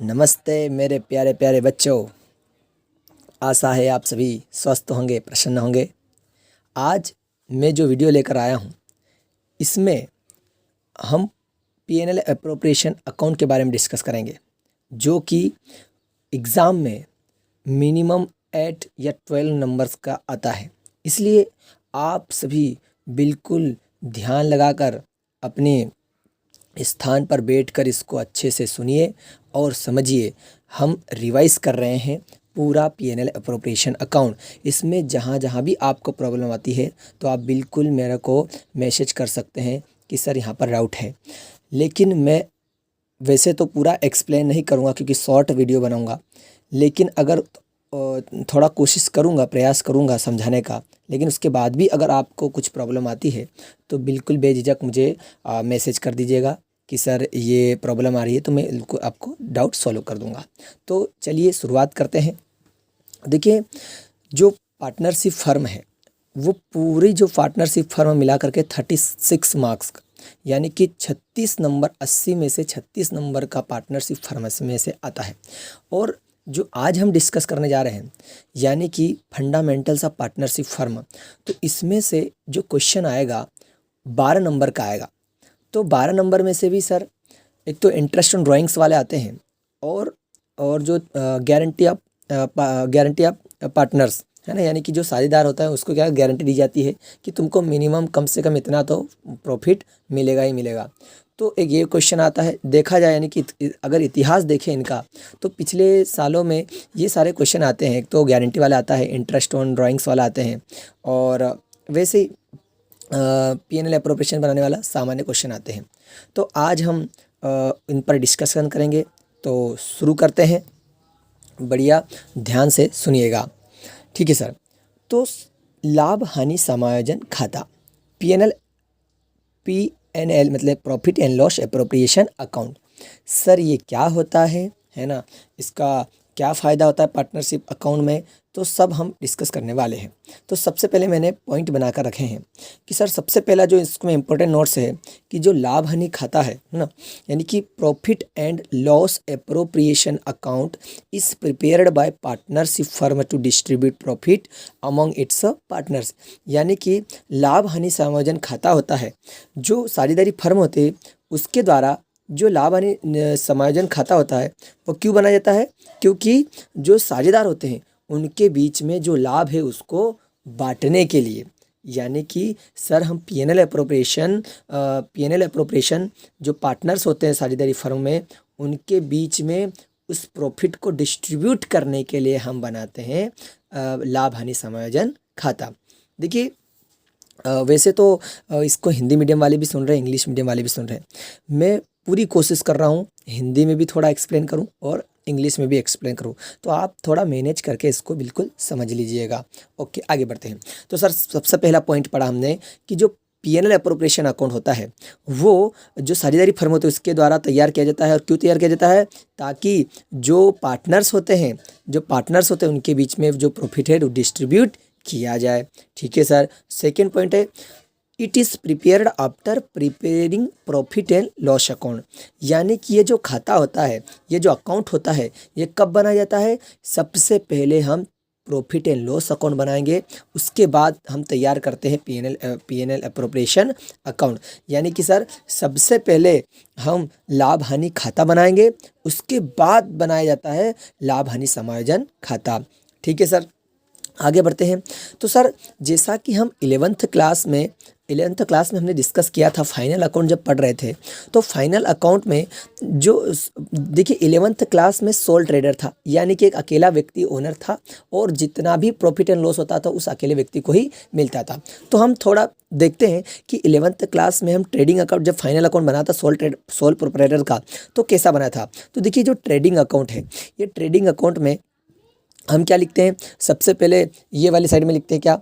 नमस्ते मेरे प्यारे प्यारे बच्चों। आशा है आप सभी स्वस्थ होंगे, प्रसन्न होंगे। आज मैं जो वीडियो लेकर आया हूँ इसमें हम पीएनएल अप्रोप्रिएशन अकाउंट के बारे में डिस्कस करेंगे, जो कि एग्ज़ाम में मिनिमम 8 या 12 नंबर्स का आता है। इसलिए आप सभी बिल्कुल ध्यान लगाकर अपने स्थान पर बैठकर इसको अच्छे से सुनिए और समझिए। हम रिवाइज कर रहे हैं पूरा पीएनएल अप्रोप्रिएशन अकाउंट। इसमें जहाँ जहाँ भी आपको प्रॉब्लम आती है तो आप बिल्कुल मेरे को मैसेज कर सकते हैं कि सर यहाँ पर डाउट है। लेकिन मैं वैसे तो पूरा एक्सप्लेन नहीं करूँगा क्योंकि शॉर्ट वीडियो बनाऊँगा, लेकिन अगर थोड़ा कोशिश करूँगा, प्रयास करूँगा समझाने का। लेकिन उसके बाद भी अगर आपको कुछ प्रॉब्लम आती है तो बिल्कुल बेझिझक मुझे मैसेज कर दीजिएगा कि सर ये प्रॉब्लम आ रही है, तो मैं आपको डाउट सॉल्व कर दूँगा। तो चलिए शुरुआत करते हैं। देखिए, जो पार्टनरशिप फर्म है वो पूरी जो पार्टनरशिप फर्म मिला करके 36 मार्क्स का, यानी कि 36 नंबर, 80 में से 36 नंबर का पार्टनरशिप फर्म में से आता है। और जो आज हम डिस्कस करने जा रहे हैं यानी कि फंडामेंटल्स ऑफ पार्टनरशिप फर्म, तो इसमें से जो क्वेश्चन आएगा 12 नंबर का आएगा। तो 12 नंबर में से भी सर एक तो इंटरेस्ट ऑन ड्राइंग्स वाले आते हैं और जो गारंटी ऑफ पार्टनर्स है ना, यानी कि जो साझेदार होता है उसको क्या गारंटी दी जाती है कि तुमको मिनिमम कम से कम इतना तो प्रॉफिट मिलेगा ही मिलेगा। तो एक ये क्वेश्चन आता है, देखा जाए यानी कि अगर इतिहास देखें इनका तो पिछले सालों में ये सारे क्वेश्चन आते हैं। एक तो गारंटी वाला आता है, इंटरेस्ट ऑन ड्राइंग्स वाला आते हैं, और वैसे ही पीएनएल अप्रोप्रिएशन बनाने वाला सामान्य क्वेश्चन आते हैं। तो आज हम इन पर डिस्कशन करेंगे। तो शुरू करते हैं, बढ़िया ध्यान से सुनिएगा, ठीक है सर। तो लाभ हानि समायोजन खाता, पीएनएल मतलब profit and loss appropriation account. Sir ये क्या होता है ना, इसका क्या फ़ायदा होता है पार्टनरशिप अकाउंट में, तो सब हम डिस्कस करने वाले हैं। तो सबसे पहले मैंने पॉइंट बनाकर रखे हैं कि सर सबसे पहला जो इसमें इम्पोर्टेंट नोट्स है कि जो लाभ हानि खाता है ना, यानी कि profit and loss appropriation account is prepared by partnership firm to distribute profit among its partners. यानी कि लाभ हानि समायोजन खाता होता है जो साझेदारी फर्म होते हैं उसके द्वारा जो लाभ हानि समायोजन खाता होता है वो क्यों बनाया जाता है, क्योंकि जो साझेदार होते हैं उनके बीच में जो लाभ है उसको बांटने के लिए। यानी कि सर हम पीएनएल अप्रोप्रिएशन जो पार्टनर्स होते हैं साझेदारी फर्म में उनके बीच में उस प्रॉफिट को डिस्ट्रीब्यूट करने के लिए हम बनाते हैं लाभ हानि समायोजन खाता। देखिए, वैसे तो इसको हिंदी मीडियम वाले भी सुन रहे हैं, इंग्लिश मीडियम वाले भी सुन रहे हैं। मैं पूरी कोशिश कर रहा हूँ हिंदी में भी थोड़ा एक्सप्लेन करूँ और इंग्लिश में भी एक्सप्लेन करूँ, तो आप थोड़ा मैनेज करके इसको बिल्कुल समझ लीजिएगा। ओके, आगे बढ़ते हैं। तो सर सबसे पहला पॉइंट पढ़ा हमने कि जो पीएनएल अप्रोप्रिएशन अकाउंट होता है वो जो साझेदारी फर्म होते हैं उसके द्वारा तैयार किया जाता है। और क्यों तैयार किया जाता है, ताकि जो पार्टनर्स होते हैं उनके बीच में जो प्रॉफिट है वो डिस्ट्रीब्यूट किया जाए। ठीक है सर। सेकेंड पॉइंट है, it is prepared after preparing profit and loss account. यानी कि ये जो खाता होता है, ये जो अकाउंट होता है, ये कब बनाया जाता है, सबसे पहले हम प्रॉफिट एंड लॉस अकाउंट बनाएंगे, उसके बाद हम तैयार करते हैं पीएनएल अप्रोप्रिएशन अकाउंट। यानी कि सर सबसे पहले हम लाभ हानि खाता बनाएंगे, उसके बाद बनाया जाता है लाभ हानि समायोजन खाता। ठीक है सर, आगे बढ़ते हैं। तो सर जैसा कि हम 11th क्लास में हमने डिस्कस किया था, फाइनल अकाउंट जब पढ़ रहे थे, तो फाइनल अकाउंट में जो देखिए 11th क्लास में सोल ट्रेडर था, यानी कि एक अकेला व्यक्ति ओनर था और जितना भी प्रॉफिट एंड लॉस होता था उस अकेले व्यक्ति को ही मिलता था। तो हम थोड़ा देखते हैं कि 11th क्लास में हम ट्रेडिंग अकाउंट जब फाइनल अकाउंट बना था सोल प्रोप्राइटर का, तो कैसा बना था। तो देखिए जो ट्रेडिंग अकाउंट है, ये ट्रेडिंग अकाउंट में हम क्या लिखते हैं, सबसे पहले ये वाली साइड में लिखते हैं क्या,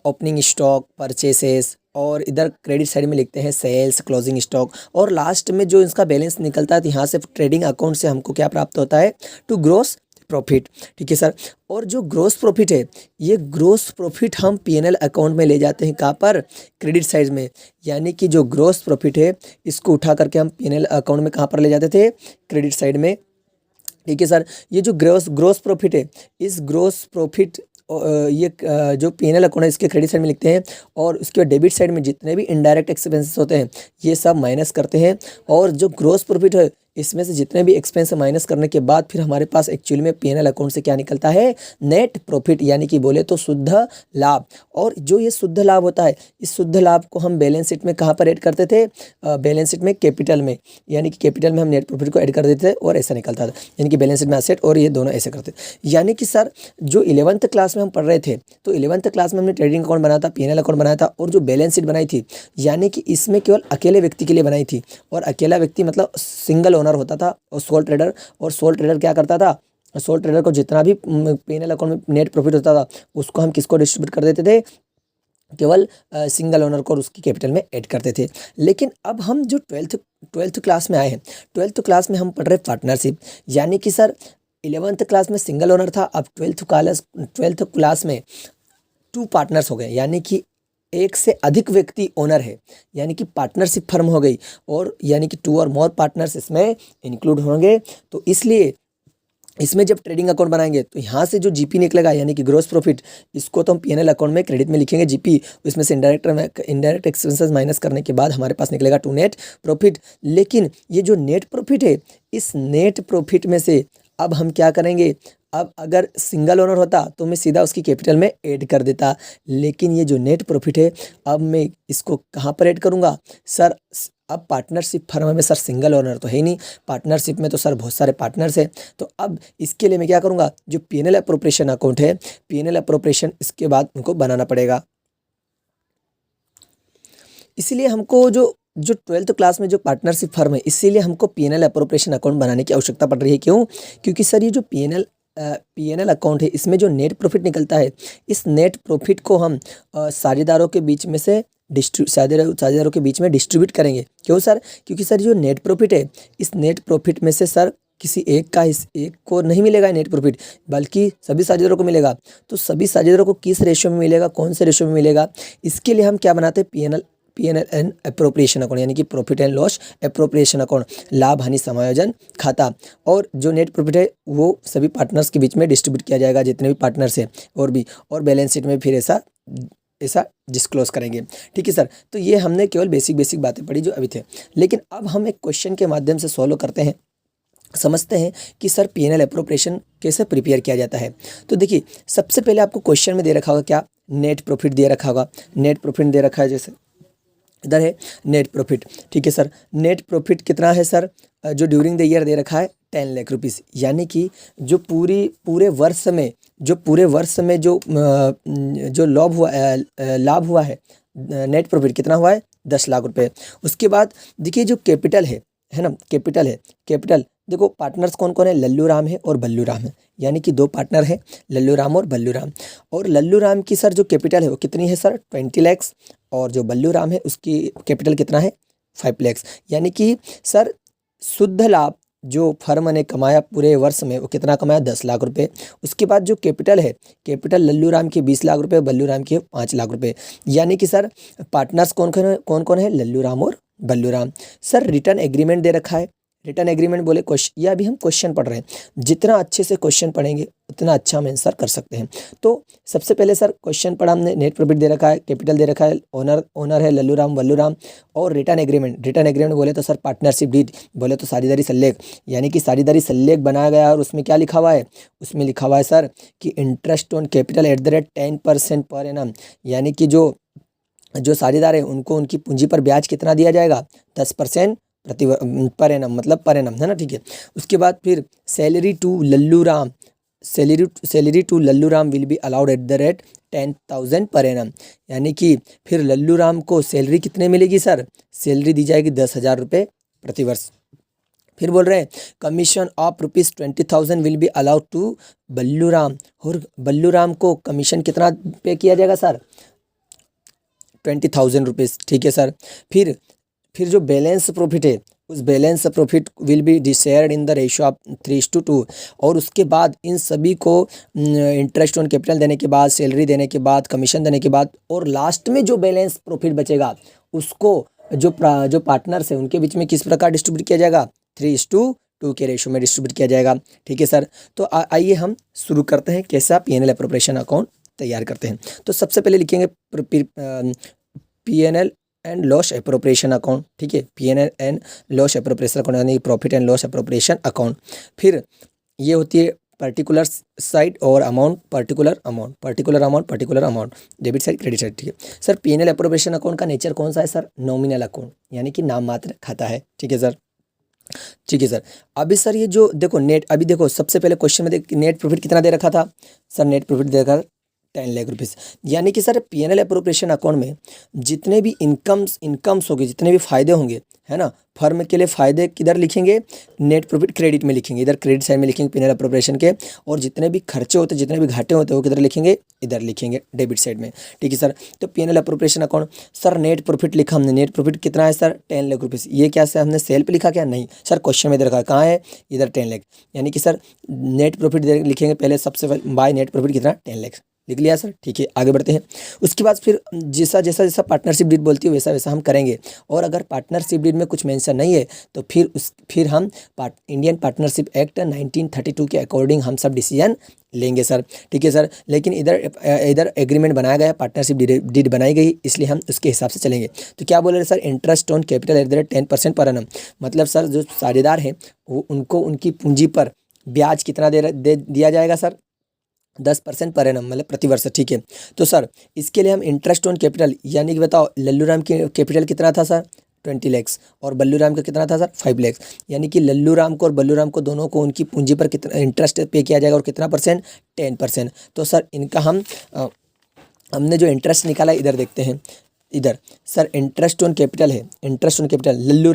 ओपनिंग स्टॉक, परचेसेस, और इधर क्रेडिट साइड में लिखते हैं सेल्स, क्लोजिंग स्टॉक, और लास्ट में जो इसका बैलेंस निकलता है तो यहाँ से ट्रेडिंग अकाउंट से हमको क्या प्राप्त होता है, टू ग्रोस प्रॉफिट। ठीक है सर। और जो ग्रोस प्रॉफिट है, ये ग्रोस प्रॉफिट हम पीएनएल अकाउंट में ले जाते हैं, कहाँ पर, क्रेडिट साइड में। यानी कि जो ग्रोस प्रॉफिट है इसको उठा करके हम पीएनएल अकाउंट में कहाँ पर ले जाते थे, क्रेडिट साइड में ठीक है सर। ये जो ग्रोस प्रॉफिट है, इस ग्रोस प्रॉफिट जो P&L अकाउंट है इसके क्रेडिट साइड में लिखते हैं, और उसके बाद डेबिट साइड में जितने भी इनडायरेक्ट एक्सपेंसेस होते हैं ये सब माइनस करते हैं, और जो ग्रोस प्रॉफिट है इसमें से जितने भी एक्सपेंस माइनस करने के बाद फिर हमारे पास एक्चुअली में P&L अकाउंट से क्या निकलता है, नेट प्रॉफिट, यानी कि बोले तो शुद्ध लाभ। और जो ये शुद्ध लाभ होता है, इस शुद्ध लाभ को हम बैलेंस शीट में कहाँ पर ऐड करते थे, बैलेंस शीट में कैपिटल में, यानी कि कैपिटल में हम नेट प्रॉफिट को ऐड कर देते थे और ऐसा निकलता था, यानी कि बैलेंस शीट में एसेट और ये दोनों ऐसे करते। यानी कि सर जो 11th क्लास में हम पढ़ रहे थे, तो 11th क्लास में हमने ट्रेडिंग अकाउंट बनाया था, P&L अकाउंट बनाया था, और जो बैलेंस शीट बनाई थी, यानी कि इसमें केवल अकेले व्यक्ति के लिए बनाई थी, और अकेला व्यक्ति मतलब सिंगल ओनर होता था और सोल ट्रेडर। और सोल ट्रेडर क्या करता था, सोल ट्रेडर को जितना भी P&L अकाउंट में नेट प्रॉफिट होता था उसको हम किसको डिस्ट्रीब्यूट कर देते थे, केवल सिंगल ओनर को और उसकी कैपिटल में ऐड करते थे। लेकिन अब हम जो ट्वेल्थ क्लास में आए हैं, ट्वेल्थ क्लास में हम पढ़ रहे पार्टनरशिप, यानी कि सर 11th क्लास में सिंगल ओनर था, अब ट्वेल्थ क्लास में 2 पार्टनर्स हो गए, यानी कि एक से अधिक व्यक्ति ओनर है, यानी कि पार्टनरशिप फर्म हो गई, और यानी कि 2 और मोर पार्टनर्स इसमें इंक्लूड होंगे। तो इसलिए इसमें जब ट्रेडिंग अकाउंट बनाएंगे तो यहाँ से जो जीपी निकलेगा, यानी कि ग्रोस प्रॉफिट, इसको तो हम P&L अकाउंट में क्रेडिट में लिखेंगे जीपी, इसमें से इनडायरेक्ट एक्सपेंसेस माइनस करने के बाद हमारे पास निकलेगा टू नेट प्रॉफिट। लेकिन ये जो नेट प्रॉफिट है, इस नेट प्रॉफिट में से अब हम क्या करेंगे, अब अगर सिंगल ओनर होता तो मैं सीधा उसकी कैपिटल में ऐड कर देता, लेकिन ये जो नेट प्रॉफिट है अब मैं इसको कहाँ पर ऐड करूँगा सर, अब पार्टनरशिप फर्म में सर सिंगल ओनर तो है ही नहीं, पार्टनरशिप में तो सर बहुत सारे पार्टनर्स हैं। तो अब इसके लिए मैं क्या करूँगा, जो P&L अप्रोप्रिएशन अकाउंट है, P&L अप्रोप्रिएशन इसके बाद उनको बनाना पड़ेगा। इसीलिए हमको जो 12th क्लास में जो पार्टनरशिप फर्म है, इसीलिए हमको P&L अप्रोप्रिएशन अकाउंट बनाने की आवश्यकता पड़ रही है। क्यों? क्योंकि सर ये जो P&L अकाउंट है, इसमें जो नेट प्रॉफिट निकलता है, इस नेट प्रॉफिट को हम साझेदारों के बीच में से साझेदारों के बीच में डिस्ट्रीब्यूट करेंगे। क्यों सर? क्योंकि सर जो नेट प्रॉफिट है, इस नेट प्रॉफिट में से सर किसी एक को नहीं मिलेगा नेट प्रॉफिट, बल्कि सभी साझेदारों को मिलेगा। तो सभी साझेदारों को किस रेशियो में मिलेगा, कौन से रेशियो में मिलेगा, इसके लिए हम क्या बनाते हैं, P&L एंड अप्रोप्रिएशन अकाउंट, यानी कि profit and loss appropriation account, लाभ हानि समायोजन खाता। और जो नेट प्रॉफिट है वो सभी पार्टनर्स के बीच में डिस्ट्रीब्यूट किया जाएगा, जितने भी पार्टनर्स हैं, और बैलेंस शीट में फिर ऐसा डिस्क्लोज करेंगे। ठीक है सर। तो ये हमने केवल बेसिक बातें पढ़ी जो अभी थे। लेकिन अब हम एक क्वेश्चन के माध्यम से सॉल्व करते हैं, समझते हैं कि सर P&L अप्रोप्रिएशन कैसे प्रिपेयर किया जाता है। तो देखिए, सबसे पहले आपको क्वेश्चन में दे रखा होगा क्या, नेट प्रॉफिट दे रखा होगा। नेट प्रॉफिट दे रखा है, जैसे इधर है नेट प्रॉफिट। ठीक है सर। नेट प्रॉफिट कितना है सर, जो ड्यूरिंग द ईयर दे रखा है 10 लाख रुपीज़, यानी कि जो पूरे वर्ष में जो लाभ हुआ है, नेट प्रॉफिट कितना हुआ है, 10 लाख रुपए। उसके बाद देखिए जो कैपिटल है ना, कैपिटल देखो, पार्टनर्स कौन कौन है, लल्लू राम है और बल्लू राम है, यानी कि 2 पार्टनर हैं, लल्लू राम और बल्लू राम। और लल्लू राम की सर जो कैपिटल है वो कितनी है सर, 20 लाख, और जो बल्लू राम है उसकी कैपिटल कितना है, 5 लाख। यानी कि सर शुद्ध लाभ जो फर्म ने कमाया पूरे वर्ष में वो कितना कमाया, 10 लाख रुपए। उसके बाद जो कैपिटल है, कैपिटल लल्लू राम की 20 लाख रुपए, बल्लू राम की 5 लाख रुपए। यानी कि सर पार्टनर्स कौन कौन है, लल्लू राम और Ballu Ram. Sir return agreement दे रखा है, रिटर्न एग्रीमेंट बोले क्वेश्चन, यह अभी हम क्वेश्चन पढ़ रहे हैं, जितना अच्छे से क्वेश्चन पढ़ेंगे उतना अच्छा हम आंसर कर सकते हैं। तो सबसे पहले सर क्वेश्चन पढ़ा हमने, नेट प्रॉफिट दे रखा है, कैपिटल दे रखा है, ओनर है लल्लू राम बल्लू राम, और रिटर्न एग्रीमेंट बोले तो सर पार्टनरशिप डीड, बोले तो साझेदारी सल्लेख, यानी कि साझेदारी सल्लेख बनाया गया। और उसमें क्या लिखा हुआ है, उसमें लिखा हुआ है सर कि interest on capital eight the rate 10% per annum, यानी कि जो साझेदार है उनको उनकी पूंजी पर ब्याज कितना दिया जाएगा, 10% पर एनम, मतलब पर एनम, है ना। ठीक है। उसके बाद फिर salary to Lallu Ram will be allowed at the rate 10,000 per annum, यानी कि फिर लल्लू राम को सैलरी कितने मिलेगी सर, सैलरी दी जाएगी 10,000 रुपये प्रतिवर्ष। फिर बोल रहे हैं commission of ₹20,000 will be allowed to Ballu Ram, और बल्लू राम को कमीशन कितना पे किया जाएगा सर, 20,000 रुपीज़। ठीक है सर। फिर जो बैलेंस प्रॉफिट है, उस balance profit will be shared in the ratio of 3:2, और उसके बाद इन सभी को इंटरेस्ट ऑन कैपिटल देने के बाद, सैलरी देने के बाद, कमीशन देने के बाद, और लास्ट में जो बैलेंस प्रॉफिट बचेगा उसको जो पार्टनर्स है उनके बीच में किस प्रकार डिस्ट्रीब्यूट किया जाएगा, 3:2 2 के रेशो में डिस्ट्रीब्यूट किया जाएगा। ठीक है सर, तो आइए हम शुरू करते हैं कैसा P&L अप्रोप्रिएशन अकाउंट तैयार करते हैं। तो सबसे पहले लिखेंगे P&L and loss appropriation account. ठीक है, P&L and loss appropriation account यानी profit and loss appropriation account. फिर ये होती है पर्टिकुलर साइड और amount, particular amount, particular amount, particular amount, debit side, credit side. ठीक है सर, P&L अप्रोप्रिएशन अकाउंट का नेचर कौन सा है सर? नॉमिनल अकाउंट, यानी कि नाम मात्र खाता है। ठीक है सर, ठीक है सर। अभी सर ये जो देखो नेट, अभी देखो सबसे पहले क्वेश्चन में देख नेट प्रॉफिट कितना दे रखा था सर? नेट प्रॉफिट दे रखा 10 लाख रुपीज़। यानी कि सर P&L अप्रोप्रिएशन अकाउंट में जितने भी इनकम्स होंगे, जितने भी फायदे होंगे, है ना, फर्म के लिए फ़ायदे किधर लिखेंगे? नेट प्रॉफिट क्रेडिट में लिखेंगे, इधर क्रेडिट साइड में लिखेंगे P&L अप्रोप्रिएशन के। और जितने भी खर्चे होते, जितने भी घाटे होते हैं वो किधर लिखेंगे? इधर लिखेंगे डेबिट साइड में। ठीक है सर, तो P&L appropriation account sir net profit लिखा हमने। नेट प्रॉफिट कितना है सर? 10 लाख रुपीज़। ये क्या सर हमने सेल पे लिखा क्या? नहीं सर, क्वेश्चन में इधर रखा, कहाँ है? इधर 10 लाख। यानी कि सर नेट प्रॉफिट लिखेंगे पहले, सबसे पहले बाय नेट प्रॉफिट कितना? 10 लाख लिख लिया सर। ठीक है, आगे बढ़ते हैं। उसके बाद फिर जैसा जैसा जैसा पार्टनरशिप डीड बोलती है वैसा वैसा हम करेंगे। और अगर पार्टनरशिप डीड में कुछ मेंशन नहीं है तो फिर हम इंडियन पार्टनरशिप एक्ट 1932 के अकॉर्डिंग हम सब डिसीजन लेंगे सर। ठीक है सर, लेकिन इधर एग्रीमेंट बनाया गया, पार्टनरशिप डीड बनाई गई, इसलिए हम उसके हिसाब से चलेंगे। तो क्या बोल रहे sir? Interest on capital eight the rate 10% per annum. मतलब सर जो साझेदार हैं वो उनको उनकी पूंजी पर ब्याज कितना दिया जाएगा सर? 10% पर एनम, मतलब प्रतिवर्ष। ठीक है, तो सर इसके लिए हम इंटरेस्ट ऑन कैपिटल, यानी कि बताओ लल्लू राम की कैपिटल कितना था सर? 20 लैक्स। और बल्लू राम का कितना था सर? 5 लैक्स। यानी कि लल्लू राम को और बल्लू राम को दोनों को उनकी पूंजी पर कितना इंटरेस्ट पे किया जाएगा और कितना परसेंट? 10%। तो सर इनका हमने जो इंटरेस्ट निकाला इधर देखते हैं। इधर सर इंटरेस्ट ऑन कैपिटल है, interest on capital Lallu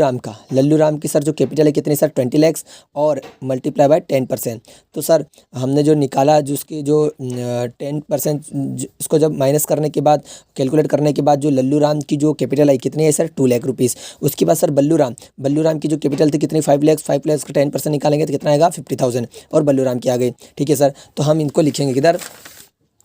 Ram की सर जो कैपिटल है कितनी सर? 20 लैक्स और मल्टीप्लाई बाय 10%। तो सर हमने जो निकाला, जो उसकी जो 10% उसको जब माइनस करने के बाद, कैलकुलेट करने के बाद जो लल्लू राम की जो कैपिटल है कितनी है सर? 2 लाख रुपीज़। उसके बाद सर बल्लू राम की जो कैपिटल थी कितनी? 5 लैक्स। 5 लैक्स का 10% निकालेंगे तो कितना आएगा? 50,000। और बल्लू राम की आ गई। ठीक है सर, तो हम इनको लिखेंगे किधर?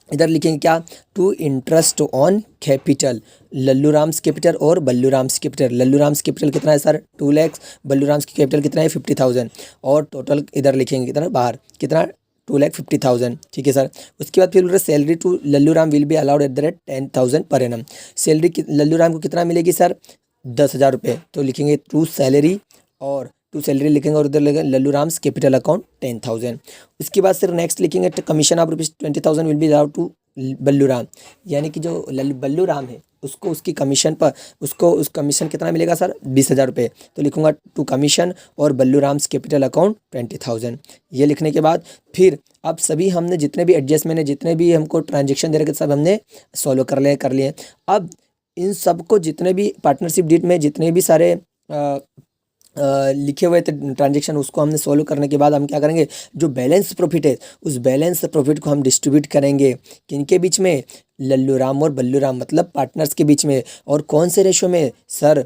इधर लिखेंगे क्या? To interest on capital, Lallu Ram's capital और बल्लू राम्स कैपिटल। लल्लू राम्स कैपिटल कितना है सर? 2 लैक्स। बल्लू राम्स की कैपिटल कितना है? 50,000। और टोटल इधर लिखेंगे कितना बाहर? कितना? 2,50,000। ठीक है सर, उसके बाद फिर salary to Lallu Ram will be allowed at the rate 10,000 per annum. Salary Lallu Ram को कितना मिलेगी सर? 10,000 रुपये। तो लिखेंगे टू सैलरी, और टू सैलरी लिखेंगे और उधर लिखेंगे लल्लू राम्स कैपिटल अकाउंट 10,000। उसके बाद सर नेक्स्ट लिखेंगे commission of rupees 20,000 will be allowed to Ballu Ram. यानी कि जो बल्लू राम है उसको उसकी कमीशन पर उस कमीशन कितना मिलेगा सर? 20,000 रुपये। तो लिखूंगा टू कमीशन और बल्लू राम्स कैपिटल अकाउंट 20,000। ये लिखने के बाद फिर अब सभी हमने जितने भी एडजस्टमेंट है, जितने भी हमको ट्रांजेक्शन दे रखे सब हमने सॉल्व कर लिए। अब इन सबको जितने भी पार्टनरशिप डीड में जितने भी सारे लिखे हुए थे ट्रांजेक्शन, उसको हमने सॉल्व करने के बाद हम क्या करेंगे? जो बैलेंस प्रॉफिट है उस बैलेंस प्रॉफिट को हम डिस्ट्रीब्यूट करेंगे किनके बीच में? लल्लू राम और बल्लू राम, मतलब पार्टनर्स के बीच में। और कौन से रेशो में सर?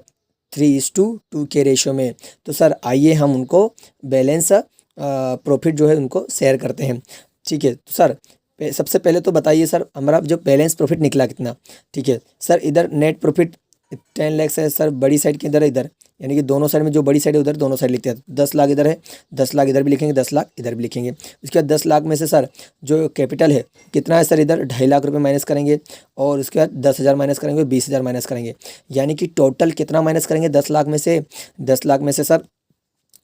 3:2 के रेशो में। तो सर आइए हम उनको बैलेंस प्रॉफिट जो है उनको शेयर करते हैं। ठीक है, तो सर सबसे पहले तो बताइए सर हमारा जो बैलेंस प्रॉफिट निकला कितना? ठीक है सर, इधर नेट प्रॉफिट 10 लाख है सर, बड़ी साइड के इधर यानी कि दोनों साइड में जो बड़ी साइड है उधर दोनों साइड लिखते हैं। 10 लाख इधर है, 10 लाख इधर भी लिखेंगे, 10 लाख इधर भी लिखेंगे। उसके बाद 10 लाख में से सर जो कैपिटल है कितना है सर? इधर 2.5 लाख रुपये माइनस करेंगे, और उसके बाद 10,000 माइनस करेंगे, 20,000 माइनस करेंगे। यानी कि टोटल कितना माइनस करेंगे? 10 लाख में से, 10 लाख में से सर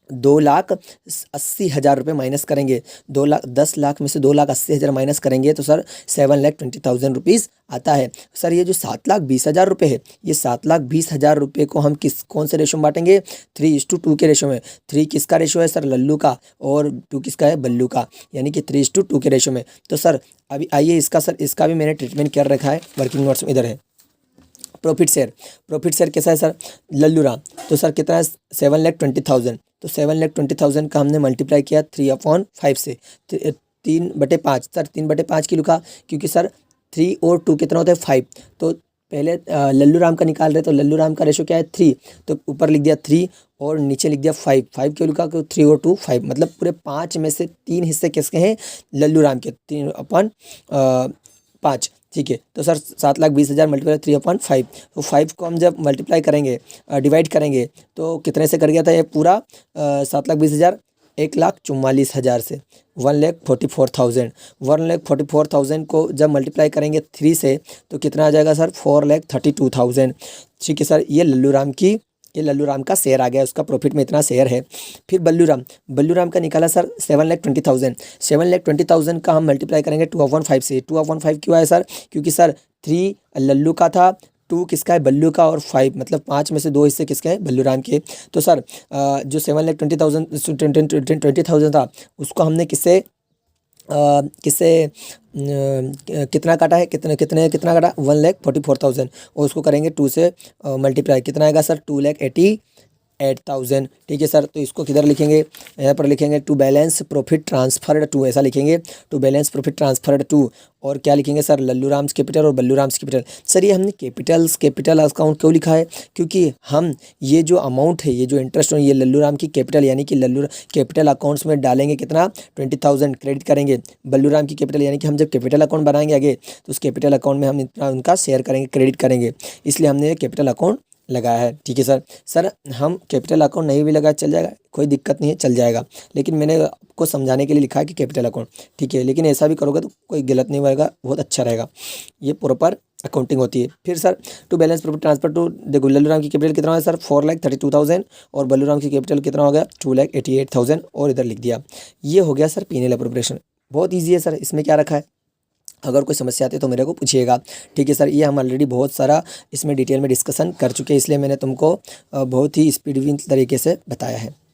2,80,000 रुपये माइनस करेंगे। 10 लाख में से 2,80,000 माइनस करेंगे तो सर 7,20,000 रुपीज़ आता है। सर ये जो 7,20,000 रुपये है, ये 7,20,000 रुपये को हम कौन से रेशो में बांटेंगे? 3:2 के रेशो में। 3 किसका रेशो है सर? लल्लू का, और 2 किसका है? बल्लू का, यानी कि 3:2 के रेशो में। तो सर अभी आइए इसका भी मैंने ट्रीटमेंट कर रखा है वर्किंग नोट्स में। इधर है प्रॉफिट शेयर कैसा है सर? लल्लू राम, तो सर कितना है? 7,20,000। तो 7,20,000 का हमने मल्टीप्लाई किया 3/5 से, 3/5। सर 3/5 की लिखा क्योंकि सर 3 और 2 कितना होता है? 5। तो पहले लल्लू राम का निकाल रहे तो लल्लू राम का रेशो क्या है? 3। तो ऊपर लिख दिया 3 और नीचे लिख दिया 5। 5 क्यों लिखा? 3 और 2 5, मतलब पूरे 5 में से 3 हिस्से किसके हैं? लल्लू राम के, 3/5। ठीक है, तो सर 7,20,000 मल्टीप्लाई 3/5। तो 5 को हम जब मल्टीप्लाई करेंगे, डिवाइड करेंगे तो कितने से कर गया था ये पूरा? 7,20,000 1,44,000 से 1,44,000 1,44,000 को जब मल्टीप्लाई करेंगे 3 से तो कितना आ जाएगा सर 4,32,000। ठीक है सर, ये लल्लू राम का शेयर आ गया, उसका प्रॉफिट में इतना शेयर है। फिर बल्लू राम का निकाला सर 7,20,000 7,20,000 का हम मल्टीप्लाई करेंगे 2/5 से। 2/5 क्यों आया सर? क्योंकि सर 3 लल्लू का था, 2 किसका है? बल्लू का, और 5 मतलब 5 में से 2 हिस्से किसके हैं? बल्लू राम के। तो सर जो 7,20,000 था उसको हमने किससे कितना काटा है? कितना काटा? 1,44,000 और उसको करेंगे 2 से मल्टीप्लाई, कितना आएगा सर? 2,88,000। ठीक है सर, तो इसको किधर लिखेंगे? यहाँ पर लिखेंगे to balance profit transferred to, ऐसा लिखेंगे to balance profit transferred to. और क्या लिखेंगे सर? लल्लू राम्स कैपिटल और बल्लू राम्स कैपिटल। सर ये हमने कैपिटल अकाउंट क्यों लिखा है? क्योंकि हम ये जो अमाउंट है, ये जो इंटरेस्ट है, ये लल्लू राम की कैपिटल यानी कि लल्लू कैपिटल अकाउंट्स में डालेंगे, कितना? 20,000 क्रेडिट करेंगे। बल्लू राम की कैपिटल यानी कि हम जब कैपिटल अकाउंट बनाएंगे आगे तो उस कैपिटल अकाउंट में हम इतना उनका शेयर करेंगे, क्रेडिट करेंगे, इसलिए हमने ये कैपिटल अकाउंट लगाया है। ठीक है सर हम कैपिटल अकाउंट नहीं भी लगाए चल जाएगा, कोई दिक्कत नहीं है, चल जाएगा, लेकिन मैंने आपको समझाने के लिए लिखा है कि कैपिटल अकाउंट। ठीक है, लेकिन ऐसा भी करोगे तो कोई गलत नहीं होएगा, बहुत अच्छा रहेगा, ये प्रॉपर अकाउंटिंग होती है। फिर sir to balance profit transfer to, देखो लल्लू राम की कैपिटल कितना है सर? 4,32,000 और बल्लू राम की कैपिटल कितना हो गया? 2,88,000 और इधर लिख दिया। ये हो गया सर P&L अप्रोप्रिएशन। बहुत ईजी है सर, इसमें क्या रखा है? अगर कोई समस्या आती है तो मेरे को पूछिएगा। ठीक है सर, ये हम ऑलरेडी बहुत सारा इसमें डिटेल में डिस्कशन कर चुके हैं, इसलिए मैंने तुमको बहुत ही स्पीड तरीके से बताया है।